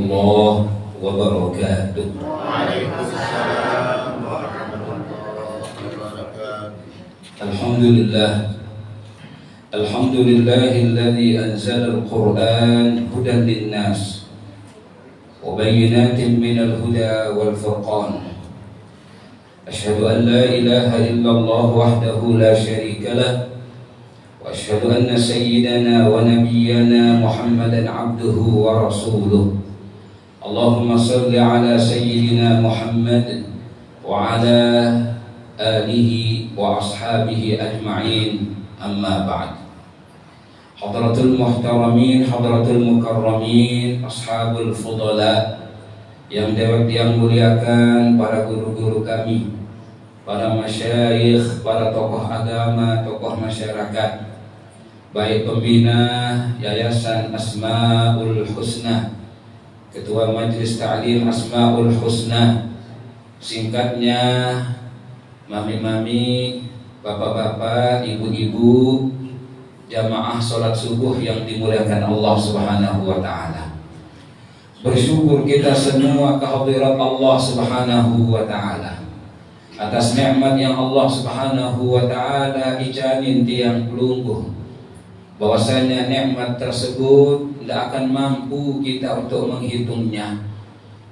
warahmatullahi wabarakatuh. Waalaikumsalam warahmatullahi wabarakatuh. Alhamdulillahilladzi anzala al-Qur'an hudan lin-nas wa bayyinatin minal huda wal furqan. Asyhadu an la ilaha illallah wahdahu la syarika lah wa asyhadu anna sayyidana wa nabiyyana Muhammadan abduhu wa rasuluh. Allahumma salli ala sayyidina Muhammad wa ala alihi wa ashabihi ajma'in, amma ba'd. Hadratul muhtaramin, hadratul mukarramin, ashabul fudala, yang muliakan para guru-guru kami, para masyayikh, para tokoh agama, tokoh masyarakat, baik pembina Yayasan Asmaul Husna, Ketua Majelis Ta'lim Asmaul Husna, singkatnya mami-mami, bapak-bapak, ibu-ibu, jamaah sholat subuh yang dimuliakan Allah Subhanahu wa ta'ala. Bersyukur kita semua kehadirat Allah Subhanahu wa ta'ala atas nikmat yang Allah Subhanahu wa ta'ala ijanin tiang pelungguh, bahwasanya nikmat tersebut tidak akan mampu kita untuk menghitungnya.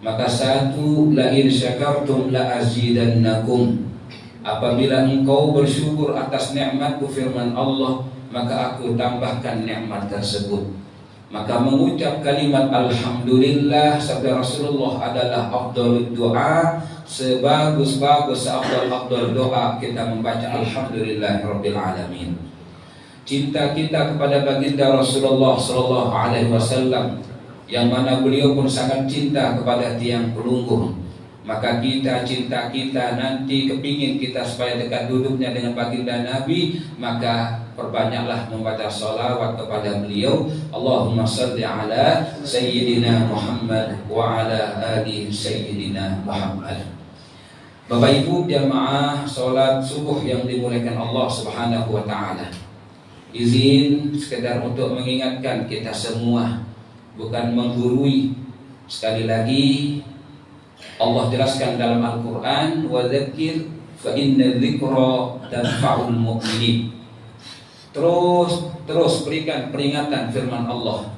Maka satu, la in syakartum la azidannakum. Apabila engkau bersyukur atas nikmatku, firman Allah, maka aku tambahkan nikmat tersebut. Maka mengucap kalimat alhamdulillah sabda Rasulullah adalah afdalud doa. Sebagus-bagus afdal doa kita membaca alhamdulillahirabbil alamin. Cinta kita kepada baginda Rasulullah sallallahu alaihi wasallam, yang mana beliau pun sangat cinta kepada tiang pelungguh, maka cinta kita nanti kepingin kita supaya dekat duduknya dengan baginda Nabi, maka perbanyaklah membaca salawat kepada beliau. Allahumma salli ala sayyidina Muhammad wa ala ali sayyidina Muhammad. Bapak Ibu jamaah sholat subuh yang dimuliakan Allah Subhanahu wa ta'ala, izin sekedar untuk mengingatkan kita semua, bukan menggurui. Sekali lagi Allah jelaskan dalam Al-Quran, wa dzakir fa inna dzikra tanfa'ul mu'minin. Terus berikan peringatan firman Allah.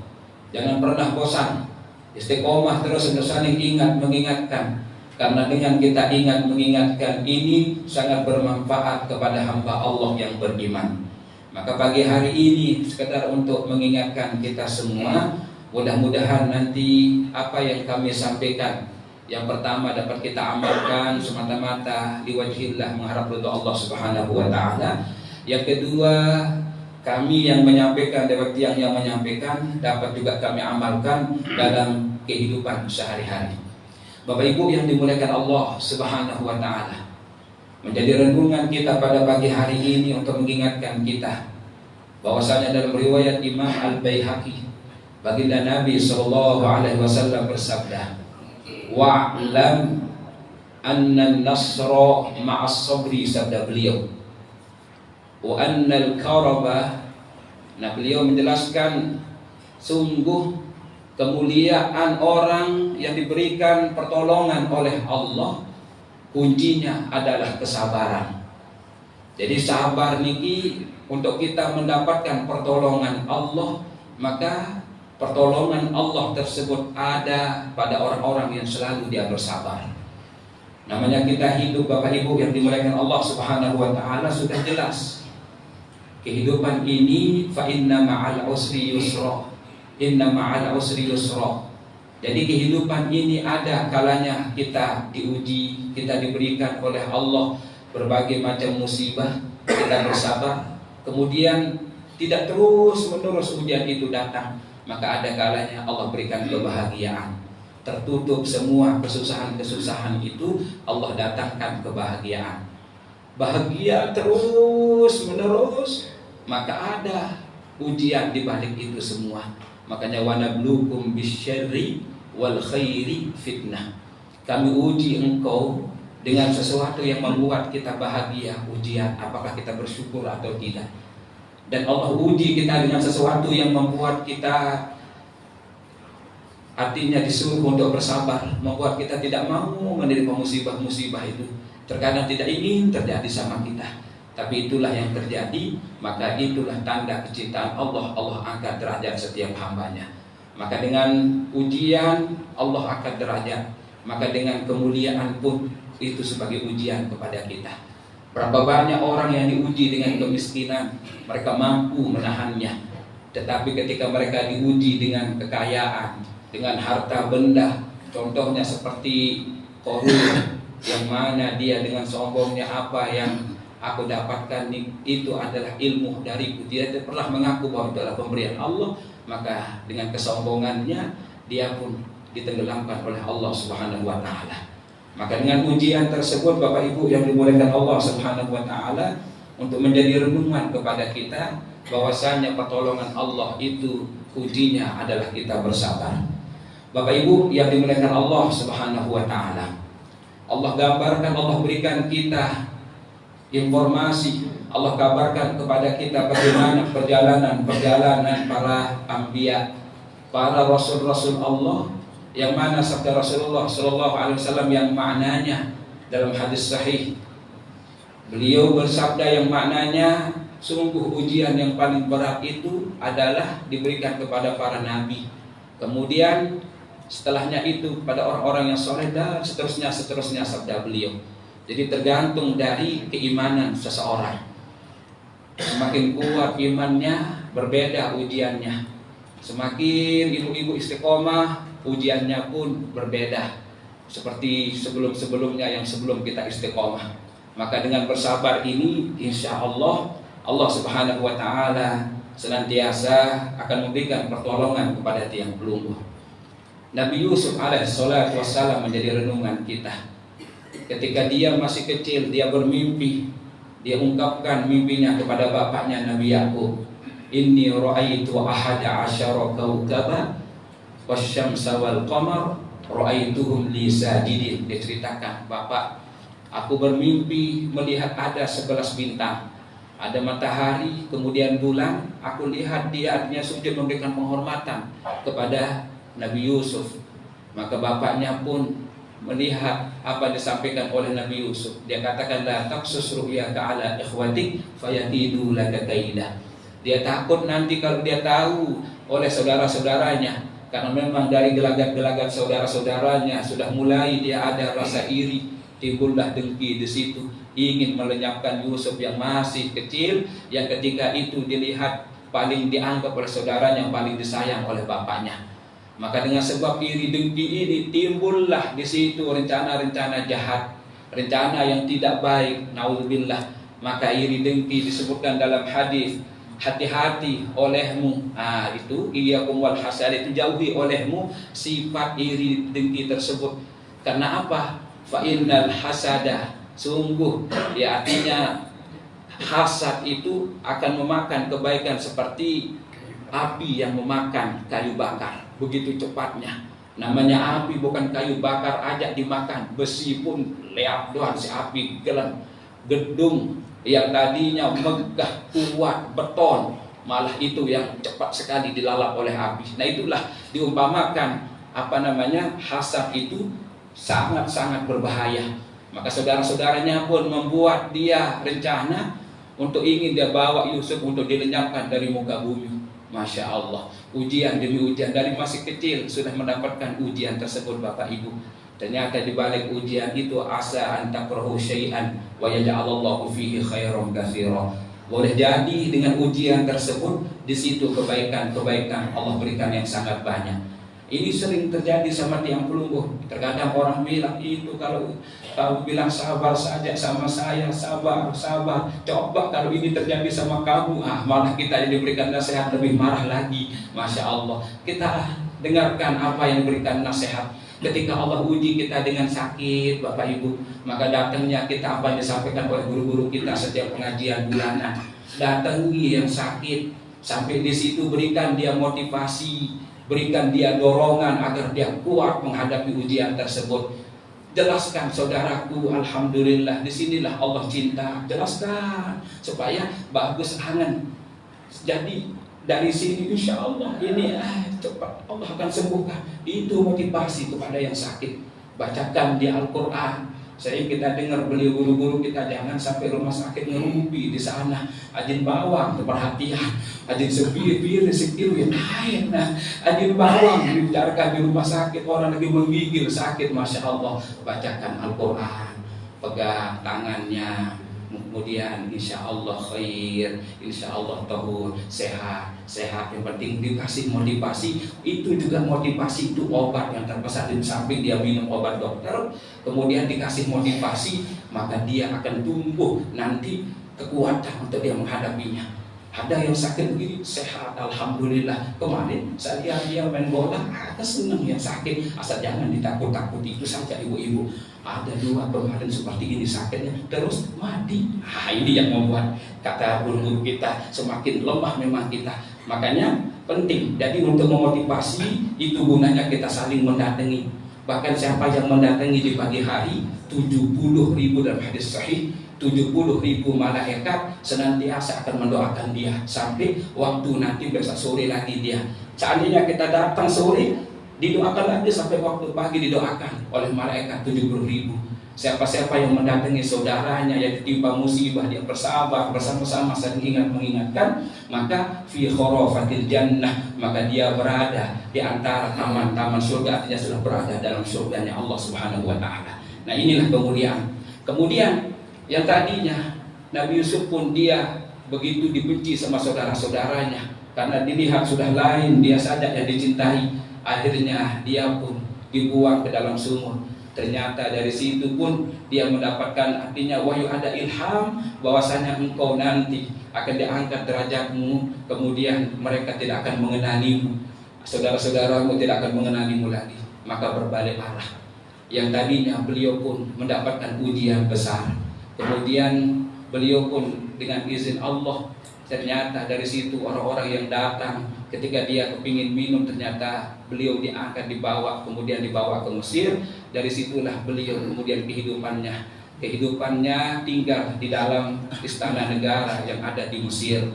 Jangan pernah bosan, istiqomah terus untuk saling ingat mengingatkan. Karena dengan kita ingat mengingatkan ini sangat bermanfaat kepada hamba Allah yang beriman. Maka pagi hari ini sekedar untuk mengingatkan kita semua, mudah-mudahan nanti apa yang kami sampaikan, yang pertama dapat kita amalkan semata-mata liwajhillah, mengharap ridha Allah Subhanahu wa ta'ala. Yang kedua, kami yang menyampaikan, lewat yang menyampaikan, dapat juga kami amalkan dalam kehidupan sehari-hari. Bapak Ibu yang dimuliakan Allah Subhanahu wa ta'ala, menjadi renungan kita pada pagi hari ini untuk mengingatkan kita bahwasanya dalam riwayat Imam Al-Baihaqi, baginda Nabi sallallahu alaihi wasallam bersabda, wa'lam anna an-nasra ma'as sabri, sabda beliau, wa anna al-karaba. Nah, beliau menjelaskan sungguh kemuliaan orang yang diberikan pertolongan oleh Allah, kuncinya adalah kesabaran. Jadi sabar niki untuk kita mendapatkan pertolongan Allah, maka pertolongan Allah tersebut ada pada orang-orang yang selalu dia bersabar. Namanya kita hidup Bapak Ibu yang dimuliakan Allah Subhanahu wa ta'ala, sudah jelas kehidupan ini, fa inna ma'al usri yusra, inna ma'al usri yusra. Jadi kehidupan ini ada kalanya kita diuji, kita diberikan oleh Allah berbagai macam musibah, kita bersabar. Kemudian tidak terus menerus ujian itu datang, maka ada kalanya Allah berikan kebahagiaan. Tertutup semua kesusahan-kesusahan itu, Allah datangkan kebahagiaan. Bahagia terus menerus, maka ada ujian di balik itu semua. Makanya wanablukum bisyarri wal khairi fitnah. Kami uji engkau dengan sesuatu yang membuat kita bahagia, ujian apakah kita bersyukur atau tidak. Dan Allah uji kita dengan sesuatu yang membuat kita artinya disuruh untuk bersabar, membuat kita tidak mau menerima musibah-musibah itu. Terkadang tidak ingin terjadi sama kita, tapi itulah yang terjadi. Maka itulah tanda kecintaan Allah. Allah angkat derajat setiap hambanya. Maka dengan ujian Allah angkat derajat. Maka dengan kemuliaan pun itu sebagai ujian kepada kita. Berapa banyak orang yang diuji dengan kemiskinan, mereka mampu menahannya. Tetapi ketika mereka diuji dengan kekayaan, dengan harta benda, contohnya seperti Qarun, yang mana dia dengan sombongnya, apa yang aku dapatkan itu adalah ilmu dariku. Dia tidak pernah mengaku bahwa itu adalah pemberian Allah. Maka dengan kesombongannya dia pun ditenggelamkan oleh Allah Subhanahu wa taala. Maka dengan ujian tersebut Bapak Ibu yang dimuliakan Allah Subhanahu wa taala, untuk menjadi renungan kepada kita bahwasanya pertolongan Allah itu ujinya adalah kita bersabar. Bapak Ibu yang dimuliakan Allah Subhanahu wa taala, Allah gambarkan, Allah berikan kita informasi, Allah kabarkan kepada kita bagaimana perjalanan para anbiya, para rasul-rasul Allah, yang mana sabda Rasulullah sallallahu alaihi wasallam yang maknanya dalam hadis sahih, beliau bersabda yang maknanya sungguh ujian yang paling berat itu adalah diberikan kepada para nabi, kemudian setelahnya itu pada orang-orang yang soleh, dan seterusnya sabda beliau. Jadi tergantung dari keimanan seseorang. Semakin kuat imannya, berbeda ujiannya. Semakin ibu-ibu istiqomah, ujiannya pun berbeda. Seperti sebelum-sebelumnya yang sebelum kita istiqomah. Maka dengan bersabar ini, insya Allah, Allah Subhanahu wa taala senantiasa akan memberikan pertolongan kepada tiang pelungguh. Nabi Yusuf alaihissalatu wassalam menjadi renungan kita. Ketika dia masih kecil, dia bermimpi. Dia ungkapkan mimpinya kepada bapaknya Nabi Yakub. Inni ra'aitu ahada asyara kawkaba wasyamsa wal qamar ra'aituhum li sajidin. Dia ceritakan, Bapak, aku bermimpi melihat ada 11 bintang, ada matahari, kemudian bulan. Aku lihat dia artinya sujud memberikan penghormatan kepada Nabi Yusuf. Maka bapaknya pun melihat apa yang disampaikan oleh Nabi Yusuf. Dia katakan, la taqsus ru'yaka ala ikhwatik fayakidu laka kaidah. Dia takut nanti kalau dia tahu oleh saudara-saudaranya, karena memang dari gelagat-gelagat saudara-saudaranya sudah mulai dia ada rasa iri, timbullah dengki di situ, ingin melenyapkan Yusuf yang masih kecil, yang ketika itu dilihat paling dianggap oleh saudaranya, yang paling disayang oleh bapaknya. Maka dengan sebab iri dengki ini timbullah di situ rencana-rencana jahat, rencana yang tidak baik, naudzubillah. Maka iri dengki disebutkan dalam hadis, hati-hati olehmu, itu iyyakum wal hasad, itu jauhi olehmu sifat iri dengki tersebut. Karena apa? Fa innal hasada, sungguh ya, artinya hasad itu akan memakan kebaikan seperti api yang memakan kayu bakar, begitu cepatnya. Namanya api bukan kayu bakar aja dimakan, besi pun leap doang si api gelam. Gedung yang tadinya megah kuat beton, malah itu yang cepat sekali dilalap oleh api. Nah itulah diumpamakan hasad itu sangat-sangat berbahaya. Maka saudara-saudaranya pun membuat dia rencana untuk ingin dia bawa Yusuf untuk dilenyapkan dari muka bumi. Masya Allah, ujian demi ujian, dari masih kecil sudah mendapatkan ujian tersebut Bapak Ibu. Ternyata di balik ujian itu asa an takrahu syai'an wa yaj'alallahu fihi khairan katsiran. Boleh jadi dengan ujian tersebut di situ kebaikan-kebaikan Allah berikan yang sangat banyak. Ini sering terjadi sama tiang pelungguh. Terkadang orang bilang itu, kalau kamu bilang sabar saja sama saya, sabar. Coba kalau ini terjadi sama kamu, malah kita yang diberikan nasihat lebih marah lagi. Masya Allah. Kita dengarkan apa yang diberikan nasihat. Ketika Allah uji kita dengan sakit, Bapak Ibu, maka datangnya kita apa yang disampaikan oleh guru-guru kita setiap pengajian bulanan. Datangi yang sakit, sampai di situ berikan dia motivasi, berikan dia dorongan agar dia kuat menghadapi ujian tersebut. Jelaskan, saudaraku, alhamdulillah, disinilah Allah cinta. Jelaskan supaya bagus angan. Jadi dari sini insya Allah ini cepat Allah akan sembuhkan. Itu motivasi kepada yang sakit. Bacakan di Al-Quran. Saya kita dengar beliau guru-guru kita, jangan sampai rumah sakit ngerumpi di sana. Ajin bawang perhatian, ajin sepir sekiru ya lain. Nah, ajin bawang dibicarakan di rumah sakit, orang lagi menggigil sakit, masya Allah. Bacakan Al-Quran, pegang tangannya, kemudian insya Allah khair, insya Allah tahur, sehat. Yang penting dikasih motivasi. Itu juga motivasi, itu obat yang terbesar. Di samping dia minum obat dokter, kemudian dikasih motivasi, maka dia akan tumbuh nanti kekuatan untuk dia menghadapinya. Ada yang sakit begini sehat, alhamdulillah. Kemarin saya lihat dia main bola, ada senang yang sakit. Asal jangan ditakut-takuti, itu saja ibu-ibu. Ada 2 kemarin seperti ini sakitnya, terus mati. Ini yang membuat kata guru-guru kita semakin lemah memang kita. Makanya penting. Jadi untuk memotivasi itu gunanya kita saling mendatangi. Bahkan siapa yang mendatangi di pagi hari, 70.000 dalam hadis sahih, 70.000 malaikat senantiasa akan mendoakan dia sampai waktu nanti besok sore lagi dia. Seandainya kita datang sore, didoakan lagi sampai waktu pagi didoakan oleh malaikat 70.000. Siapa-siapa yang mendatangi saudaranya yang ditimpa musibah, dia bersabar bersama-sama saling mengingatkan, maka fi khurafatil jannah, maka dia berada di antara taman-taman surga, artinya sudah berada dalam surganya Allah Subhanahu wa taala. Nah, inilah kemudian yang tadinya Nabi Yusuf pun dia begitu dibenci sama saudara-saudaranya karena dilihat sudah lain, dia saja yang dicintai. Akhirnya dia pun dibuang ke dalam sumur. Ternyata dari situ pun dia mendapatkan, artinya wahyu, ada ilham bahwasanya engkau nanti akan diangkat derajatmu, kemudian mereka tidak akan mengenalimu, saudara-saudaramu tidak akan mengenalimu lagi. Maka berbalik arah. Yang tadinya beliau pun mendapatkan ujian besar, kemudian beliau pun dengan izin Allah, ternyata dari situ orang-orang yang datang ketika dia kepingin minum, ternyata beliau diangkat, dibawa ke Mesir. Dari situlah beliau kemudian kehidupannya tinggal di dalam istana negara yang ada di Mesir.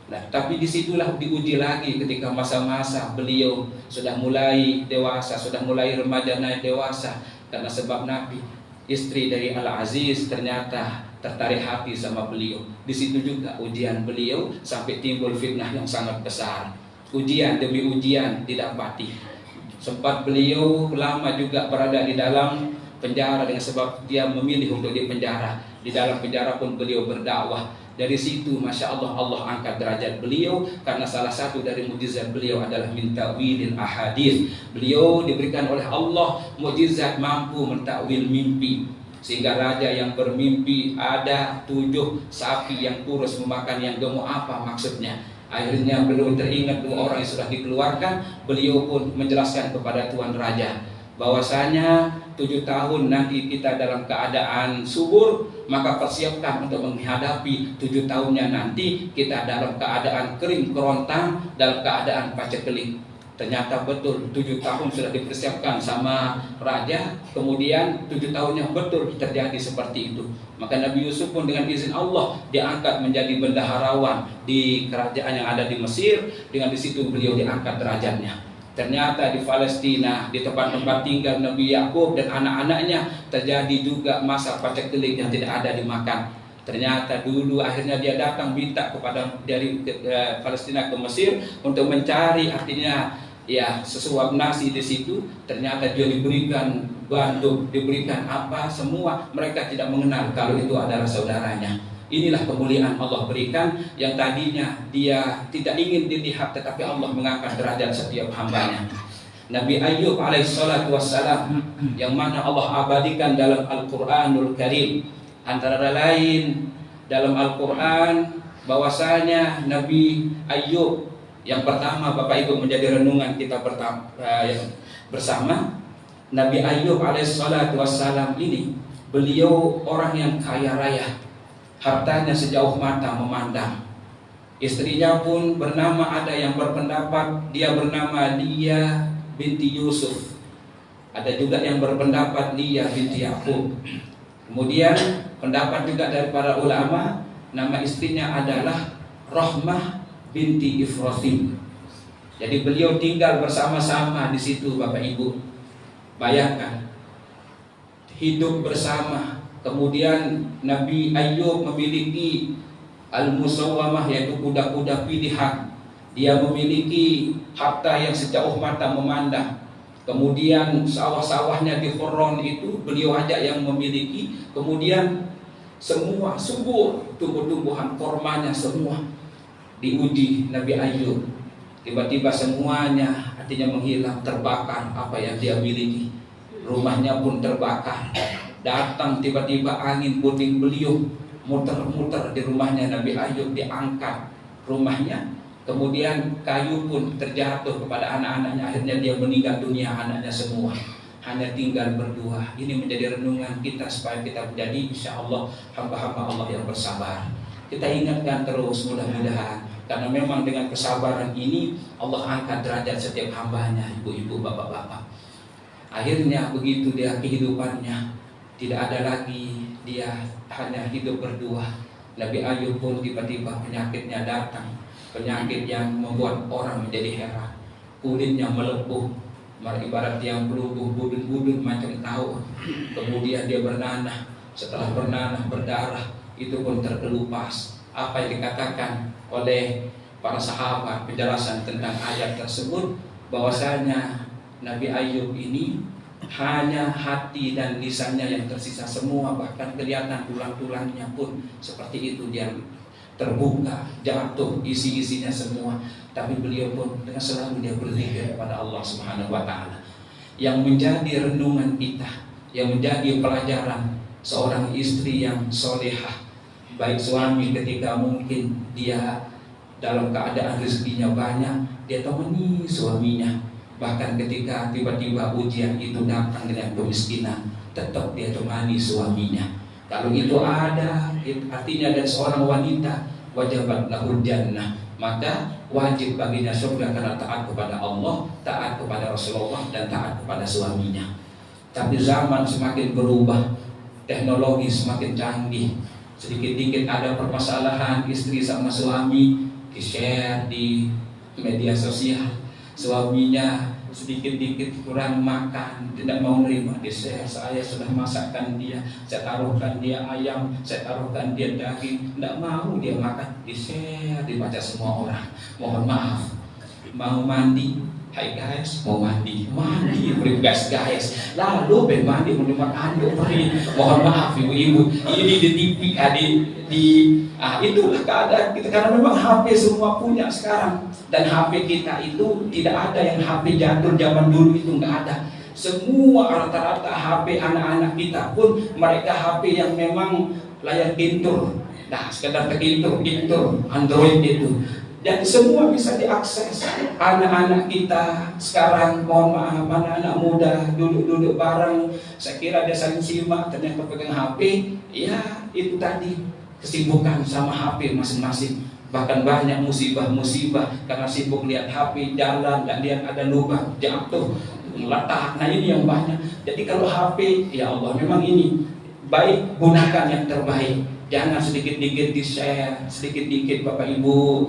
Nah, tapi disitulah diuji lagi ketika masa-masa beliau sudah mulai dewasa, sudah mulai remaja naik dewasa. Karena sebab Nabi, istri dari Al-Aziz ternyata tertarik hati sama beliau. Di situ juga ujian beliau sampai timbul fitnah yang sangat besar. Ujian demi ujian didapati. Sempat beliau lama juga berada di dalam penjara dengan sebab dia memilih untuk di penjara. Di dalam penjara pun beliau berdakwah. Dari situ masya Allah, Allah angkat derajat beliau karena salah satu dari mukjizat beliau adalah min ta'wilil ahadits. Beliau diberikan oleh Allah mukjizat mampu mentakwil mimpi. Sehingga raja yang bermimpi ada 7 sapi yang kurus memakan yang gemuk, apa maksudnya? Akhirnya beliau teringat 2 orang yang sudah dikeluarkan. Beliau pun menjelaskan kepada Tuan Raja bahwasanya 7 tahun nanti kita dalam keadaan subur, maka persiapkan untuk menghadapi 7 tahunnya nanti kita dalam keadaan kering kerontang, dalam keadaan paceklik. Ternyata betul 7 tahun sudah dipersiapkan sama raja, kemudian 7 tahunnya betul terjadi seperti itu. Maka Nabi Yusuf pun dengan izin Allah diangkat menjadi bendaharawan di kerajaan yang ada di Mesir. Dengan di situ beliau diangkat derajatnya. Ternyata di Palestina, di tempat-tempat tinggal Nabi Yakub dan anak-anaknya, terjadi juga masa paceklik yang tidak ada dimakan. Ternyata dulu akhirnya dia datang minta kepada dari Palestina ke Mesir untuk mencari, artinya ya sesuap nasi di situ. Ternyata dia diberikan banduk, diberikan apa semua, mereka tidak mengenal kalau itu adalah saudaranya. Inilah kemuliaan Allah berikan, yang tadinya dia tidak ingin dilihat, tetapi Allah mengangkat derajat setiap hambanya. Nabi Ayyub alaihissalatu wassalam, yang mana Allah abadikan dalam Al-Quranul Karim. Antara lain dalam Al-Quran bahwasanya Nabi Ayyub, yang pertama Bapak Ibu menjadi renungan kita bersama. Nabi Ayyub alaihissalatu wassalam ini, beliau orang yang kaya raya, hartanya sejauh mata memandang. Istrinya pun bernama, ada yang berpendapat dia bernama Lia binti Yusuf, ada juga yang berpendapat Lia binti Yakub. Kemudian pendapat juga dari para ulama, nama istrinya adalah Rahmah binti Ibrahim. Jadi beliau tinggal bersama-sama di situ, Bapak Ibu. Bayangkan, hidup bersama. Kemudian Nabi Ayub memiliki al-musawwamah, yaitu kuda-kuda pilihan. Dia memiliki harta yang sejauh mata memandang. Kemudian sawah-sawahnya di Khurron itu beliau aja yang memiliki. Kemudian semua subur, tumbuh-tumbuhan kormanya semua diuji Nabi Ayub. Tiba-tiba semuanya artinya menghilang, terbakar apa yang dia miliki. Rumahnya pun terbakar. Datang tiba-tiba angin puting beliung, muter-muter di rumahnya Nabi Ayub, diangkat rumahnya. Kemudian kayu pun terjatuh kepada anak-anaknya. Akhirnya dia meninggal dunia, anaknya semua. Hanya tinggal berdua. Ini menjadi renungan kita supaya kita menjadi insya Allah hamba-hamba Allah yang bersabar. Kita ingatkan terus, mudah-mudahan, karena memang dengan kesabaran ini Allah angkat derajat setiap hambanya, ibu-ibu, bapak-bapak. Akhirnya begitu dia kehidupannya, tidak ada lagi dia hanya hidup berdua. Nabi Ayub pun tiba-tiba penyakitnya datang, penyakit yang membuat orang menjadi heran. Kulitnya melepuh, ibarat yang pelubuh, budut-budut macam tahu. Kemudian dia bernanah, setelah bernanah berdarah, itu pun terkelupas. Apa yang dikatakan oleh para sahabat penjelasan tentang ayat tersebut, bahwasanya Nabi Ayub ini hanya hati dan lisannya yang tersisa semua, bahkan kelihatan tulang-tulangnya pun seperti itu, dia terbuka, jatuh isi-isinya semua. Tapi beliau pun dengan selalu dia berzikir kepada Allah Subhanahu wa taala. Yang menjadi renungan kita, yang menjadi pelajaran seorang istri yang solehah, baik suami ketika mungkin dia dalam keadaan rezekinya banyak, dia temani suaminya. Bahkan ketika tiba-tiba ujian itu datang dengan kemiskinan, tetap dia temani suaminya. Kalau itu ada, artinya ada seorang wanita wajibat lahul jannah, maka wajib baginya surga karena taat kepada Allah, taat kepada Rasulullah, dan taat kepada suaminya. Tapi zaman semakin berubah, teknologi semakin canggih. Sedikit-dikit ada permasalahan istri sama suami, di-share di media sosial. Suaminya sedikit-dikit kurang makan, tidak mau nerima, di-share, saya sudah masakkan dia, saya taruhkan dia ayam, saya taruhkan dia daging, tidak mau dia makan, di-share, dibaca semua orang. Mohon maaf, mau mandi, hai guys, mau mandi, beri gas guys, lalu mandi menerima anduk, mohon maaf ibu-ibu, ini di TV, itulah keadaan kita, karena memang HP semua punya sekarang. Dan HP kita itu tidak ada yang HP jadul zaman dulu, itu nggak ada. Semua rata-rata HP anak-anak kita pun mereka HP yang memang layar pintur, nah sekedar pintur Android itu. Dan semua bisa diakses. Anak-anak kita sekarang, mohon maaf, anak-anak muda duduk-duduk bareng, saya kira dia saling simak, ternyata pegang HP. Ya itu tadi, kesibukan sama HP masing-masing. Bahkan banyak musibah-musibah karena sibuk lihat HP, jalan dan lihat ada lubang, jatuh, meletak. Nah ini yang banyak. Jadi kalau HP, ya Allah, memang ini baik, gunakan yang terbaik. Jangan sedikit-dikit di-share, sedikit-dikit Bapak Ibu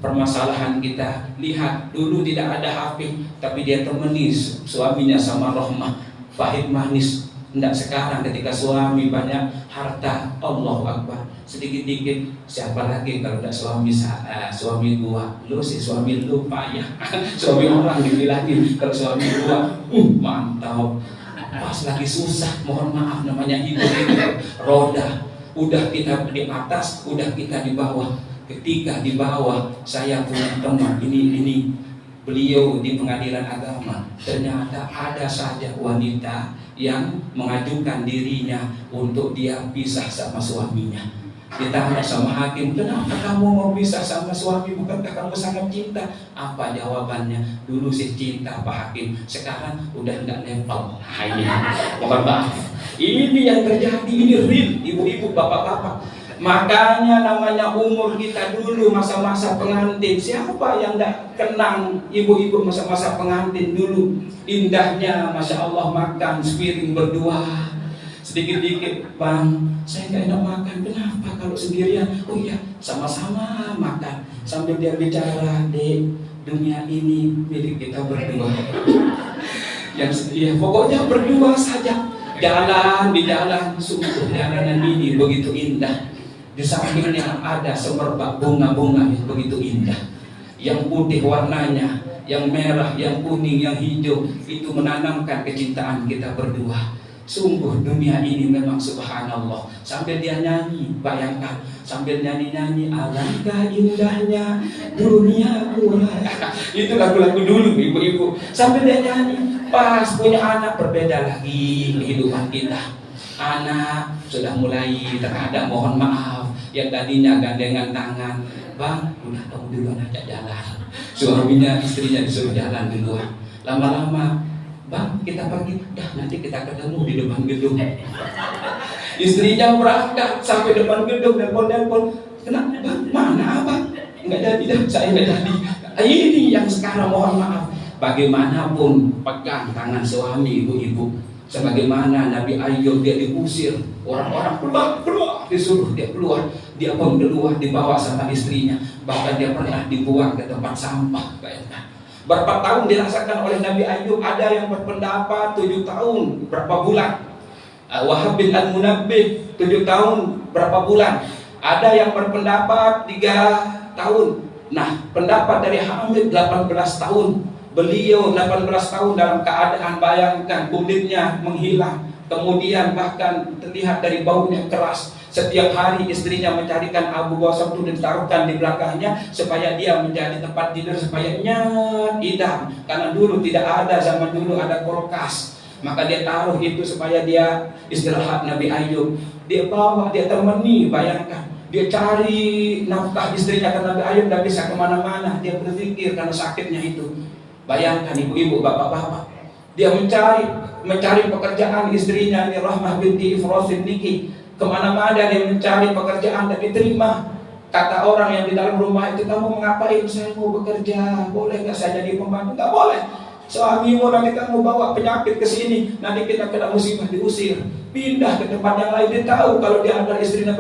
permasalahan kita. Lihat, dulu tidak ada HP, tapi dia temani suaminya sama rahmah, pahit manis. Tidak sekarang ketika suami banyak harta, Allahu Akbar, sedikit-dikit, siapa lagi kalau tidak suami gua, lu sih suami lu payah, suami orang dibilangin, kalau suami gua, mantap, pas lagi susah, mohon maaf namanya hidup itu roda, udah kita di atas, udah kita di bawah. Ketika di bawah, saya punya teman ini beliau di pengadilan agama, ternyata ada saja wanita yang mengajukan dirinya untuk dia pisah sama suaminya. Ditanya sama hakim, kenapa kamu mau pisah sama suami, bukankah kamu sangat cinta? Apa jawabannya? Dulu sih cinta Pak Hakim, sekarang udah enggak level. Ini mohon maaf, ini yang terjadi, ini real, ibu-ibu, bapak-bapak. Makanya namanya umur kita dulu masa-masa pengantin. Siapa yang tidak kenang ibu-ibu masa-masa pengantin dulu? Indahnya, Masya Allah, makan sepiring berdua, sedikit-dikit, bang, saya nggak enak makan. Kenapa kalau sendirian? Oh iya, sama-sama makan. Sambil dia bicara, dek, dunia ini milik kita berdua. Yang ya, pokoknya berdua saja. Jalan di jalan, sungguh jalanan ini begitu indah. Di sampingnya ada semerbak bunga-bunga yang begitu indah. Yang putih warnanya, yang merah, yang kuning, yang hijau, itu menanamkan kecintaan kita berdua. Sungguh dunia ini memang subhanallah. Sambil dia nyanyi, bayangkan, sambil nyanyi-nyanyi, alangkah indahnya dunia murah. Itu lagu-lagu dulu ibu-ibu. Sambil dia nyanyi, pas punya anak berbeda lagi kehidupan kita. Anak sudah mulai terkadang mohon maaf, yang tadinya gandengan tangan, bang, udah kamu duluan aja jalan. Suaminya, istrinya disuruh jalan duluan. Lama-lama, bang, kita pergi, dah nanti kita ketemu di depan gedung. Istrinya berangkat sampai depan gedung, nelpon, kenapa bang, mana abang? Nggak jadi dah, saya nggak jadi. Ini yang sekarang mohon maaf. Bagaimanapun pegang tangan suami ibu-ibu. Sebagaimana Nabi Ayub dia diusir, orang-orang keluar, disuruh dia keluar, dia pun keluar dibawa sama istrinya, bahkan dia pernah dibuang ke tempat sampah. Bayangkan. Berapa tahun dirasakan oleh Nabi Ayub? Ada yang berpendapat 7 tahun, berapa bulan? Wahab bin Al-Munabbih 7 tahun, berapa bulan? Ada yang berpendapat 3 tahun. Nah, pendapat dari Hamid 18 tahun. Beliau 18 tahun dalam keadaan, bayangkan, kulitnya menghilang, kemudian bahkan terlihat dari baunya keras. Setiap hari istrinya mencarikan abu gosok itu ditaruhkan di belakangnya supaya dia menjadi tempat tidur, supaya idam. Karena dulu tidak ada, zaman dulu ada kulkas, maka dia taruh itu supaya dia istirahat. Nabi Ayub dia bawa, dia temani, bayangkan, dia cari nafkah istrinya karena Nabi Ayub tidak bisa kemana-mana. Dia berpikir karena sakitnya itu. Bayangkan ibu-ibu, bapak-bapak, dia mencari pekerjaan istrinya, ini Rahmah binti Ifrosin Niki, kemana-mana dia mencari pekerjaan dan diterima. Kata orang yang di dalam rumah itu, kamu mengapain? Saya mau bekerja, boleh nggak saya jadi pembantu? Nggak boleh. Suamimu nanti kamu bawa penyakit ke sini, nanti kita kena musibah, diusir, pindah ke tempat yang lain. Dia tahu kalau dia adalah istrinya,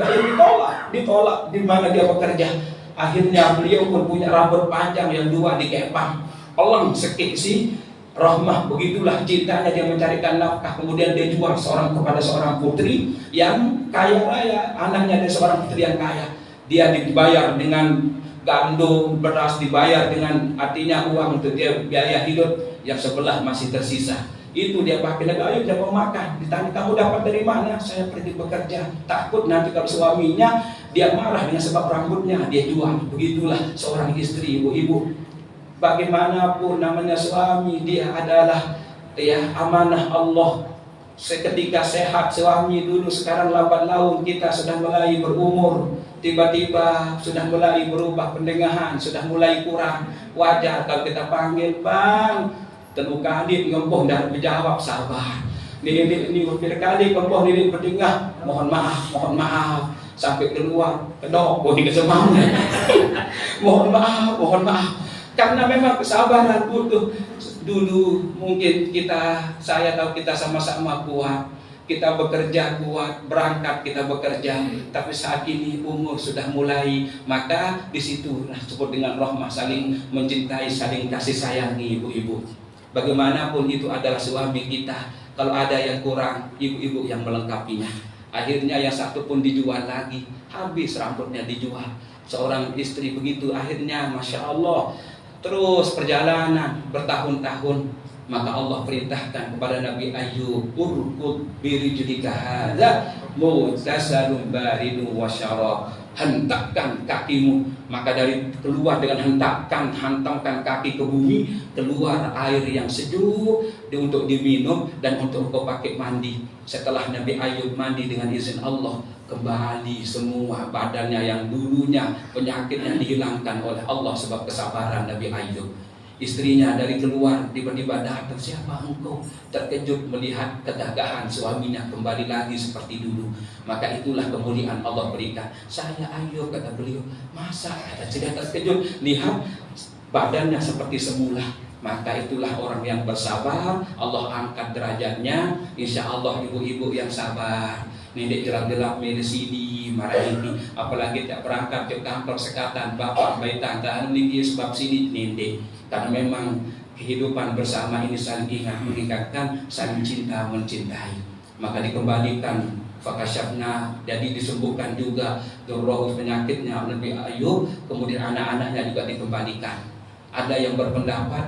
ditolak di mana dia bekerja. Akhirnya beliau pun punya rambut panjang yang 2 dikepang. Allah sekiksi Rahmah, begitulah cintanya dia mencarikan nafkah. Kemudian dia jual kepada seorang putri yang kaya raya, anaknya dari seorang putri yang kaya. Dia dibayar dengan gandum, beras, dibayar dengan artinya uang untuk dia biaya hidup, yang sebelah masih tersisa. Itu dia pakai. Nabi Ayub dia mau makan, ditanya, kamu dapat dari mana? Saya pergi bekerja. Takut nanti kalau suaminya dia marah dengan sebab rambutnya, dia jual. Begitulah seorang istri, ibu-ibu. Bagaimanapun namanya suami, dia adalah amanah Allah. Seketika sehat suami dulu, sekarang lambat laun kita sudah mulai berumur, tiba-tiba sudah mulai berubah pendengahan, sudah mulai kurang. Wajar kalau kita panggil, bang, tenu kali ngomong dan menjawab sabar. Ini berkali ngomong ini berdengah, mohon maaf, sampai keluar kedok, bodi kesemangnya. Mohon maaf. Karena memang kesabaran butuh. Dulu mungkin saya tahu kita sama-sama kuat, kita bekerja kuat, berangkat kita bekerja. Tapi saat ini umur sudah mulai, maka disitulah disebut dengan rahmah, saling mencintai, saling kasih sayangi ibu-ibu. Bagaimanapun itu adalah suami kita. Kalau ada yang kurang, ibu-ibu yang melengkapinya. Akhirnya yang satu pun dijual lagi, habis rambutnya dijual. Seorang istri begitu, akhirnya Masya Allah, terus perjalanan bertahun-tahun, maka Allah perintahkan kepada Nabi Ayub, urkud birijlika hadza mughtasalun baridun wa syarab, hentakkan kakimu. Maka dari keluar dengan hantamkan kaki ke bumi, keluar air yang sejuk untuk diminum dan untuk kau pakai mandi. Setelah Nabi Ayub mandi dengan izin Allah, kembali semua badannya yang dulunya penyakitnya dihilangkan oleh Allah sebab kesabaran Nabi Ayub. Istrinya dari keluar tiba-tiba datang, siapa engkau? Terkejut melihat kegagahan suaminya kembali lagi seperti dulu. Maka itulah kemuliaan Allah berikan. Saya Ayub, kata beliau. Masa? Kata tidak terkejut, lihat badannya seperti semula. maka itulah orang yang bersabar, Allah angkat derajatnya. Insya Allah ibu-ibu yang sabar, nenek gelap-gelap milih sini marah ini, apalagi tak berangkat ke kantor sekatan, bapak baitan tahan ini sebab sini nenek, karena memang kehidupan bersama ini saling ingat mengingatkan, saling cinta mencintai, maka dikembalikan. Fakasyafna, jadi disembuhkan juga durroh penyakitnya Nabi Ayub, kemudian anak-anaknya juga dikembalikan. Ada yang berpendapat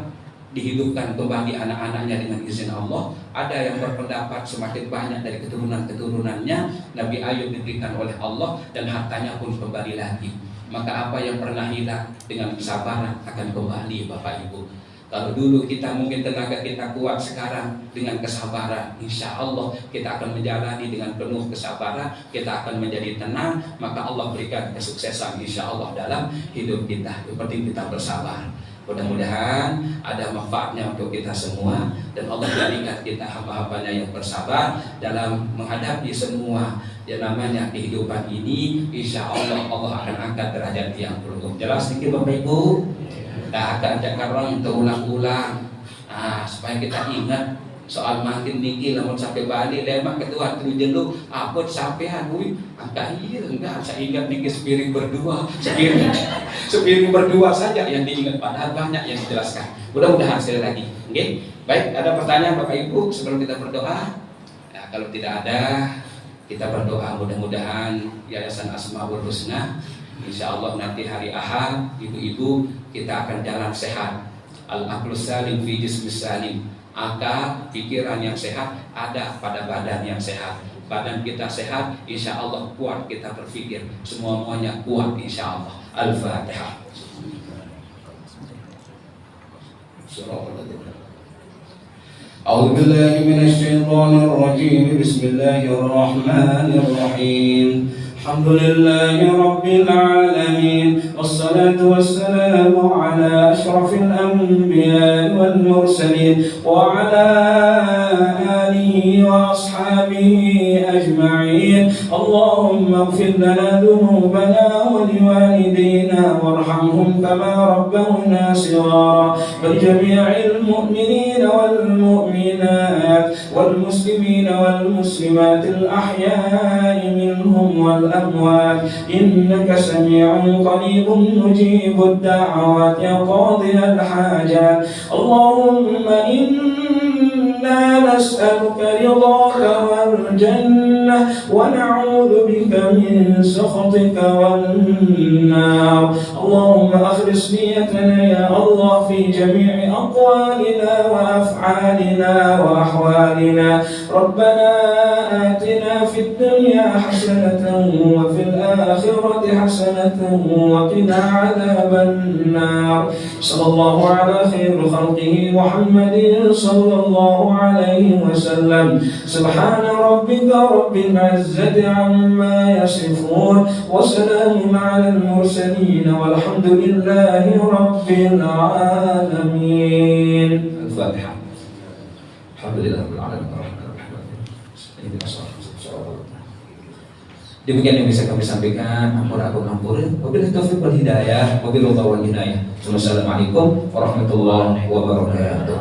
dihidupkan kembali anak-anaknya dengan izin Allah, ada yang berpendapat semakin banyak dari keturunan-keturunannya Nabi Ayub diberikan oleh Allah dan hartanya pun kembali lagi. Maka apa yang pernah hilang dengan kesabaran akan kembali Bapak Ibu. Kalau dulu kita mungkin tenaga kita kuat, sekarang dengan kesabaran insya Allah kita akan menjalani dengan penuh kesabaran, kita akan menjadi tenang, maka Allah berikan kesuksesan insya Allah dalam hidup kita. Yang penting kita bersabar. Mudah-mudahan ada manfaatnya untuk kita semua, dan Allah jadikan kita hamba-hambanya yang bersabar dalam menghadapi semua yang namanya kehidupan ini. Insya Allah Allah akan angkat derajat yang beruntung. Jelas sedikit Bapak Ibu? Kita akan jakarong terulang-ulang, supaya kita ingat soal makin niki, namun sampai balik lemak ketua terus jeluk apa sampean hui angka iya enggak, saya ingat niki sepiring berdua, sepiring berdua saja yang diingat, padahal banyak yang dijelaskan. Mudah-mudahan sekali lagi. Oke, baik, ada pertanyaan Bapak Ibu sebelum kita berdoa? Nah, kalau tidak ada, kita berdoa mudah-mudahan Yayasan Asmaul Husna insya Allah nanti hari Ahad ibu-ibu kita akan jalan sehat. Al-aqlus salim fi jismis salim. Akal, pikiran yang sehat ada pada badan yang sehat. Badan kita sehat, insya Allah kuat kita berpikir. Semuanya kuat insya Allah. Al-Fatihah. A'udzu billahi minasyaitonir rajim. Bismillahirrahmanirrahim. Alhamdulillahi Rabbil Alamin. Wassalatu wassalamu ala ashrafil anbiya wal mursalin wa ala alihi wa ashabihi ajma'in. Allahumma ighfir lana dhunubana wa liwalidina warhamhum kama rabbawna shighara wa jami'il mu'minina wal mu'minat wal muslimina wal muslimatil ahya'i minhum wal الأموات إنك سميع قريب مجيب الدعوات يا قاضي الحاجات. اللهم إنا نسألك رضاك والجنة ونعوذ بك من سخطك والنار. اللهم أخلص نيتنا يا الله في جميع أقوالنا وأفعالنا وأحوالنا. ربنا آتنا في الدنيا حسنة وفي الآخرة حسنة وقنا عذاب النار. صلى الله على خير خلقه محمد صلى الله عليه وسلم. سبحان ربك رب العزة عما يصفون وسلام على المرسلين والحمد لله رب العالمين. الفاتحة. الحمد لله رب العالمين. Demikian yang bisa kami sampaikan. Ampun. Wabillahi taufiq wal hidayah. Wabillahi taufiq wal hidayah. Wassalamualaikum warahmatullahi wabarakatuh.